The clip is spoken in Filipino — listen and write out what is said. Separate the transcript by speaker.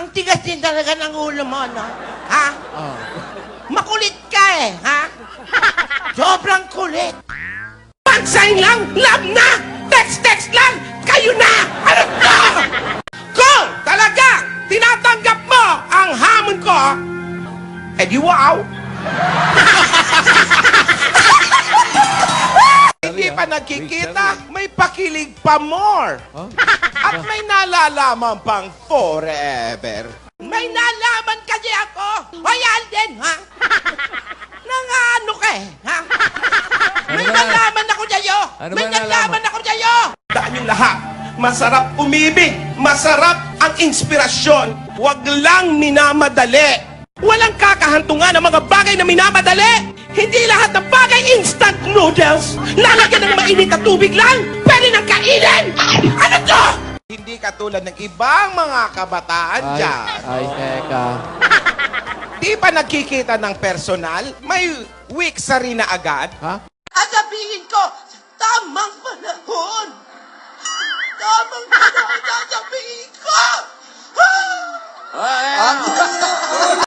Speaker 1: Ang tigas din talaga ng ulo mo, no? Ha?
Speaker 2: Oh.
Speaker 1: Makulit ka eh, ha? Sobrang kulit. Pansain lang, love na! Text lang, kayo na! Ano to? Kung talaga tinatanggap mo ang hamon ko, edi wow! Hindi pa nagkikita, may pakilig pa more.
Speaker 2: Huh?
Speaker 1: At may nalalaman pang forever. May nalaman kasi ako. Hoy, Alden, ha? Nangano ka eh, ha? May nalaman ako sa'yo.
Speaker 2: Ano
Speaker 1: May
Speaker 2: ba nalaman?
Speaker 1: nalaman ako sa'yo. Daan yung lahat. Masarap umibig. Masarap ang inspirasyon. Huwag lang minamadali. Walang kakahantungan ng mga bagay na minamadali. Hindi lahat ng bagay instant noodles. Lalagyan ng mainit na tubig lang. Pwede nang kainin. Ano to? Hindi katulad ng ibang mga kabataan dyan.
Speaker 2: Ay, teka.
Speaker 1: Di pa nagkikita ng personal? May week sa rin na agad?
Speaker 2: Ha?
Speaker 1: At sabihin ko, tamang panahon. Tamang panahon.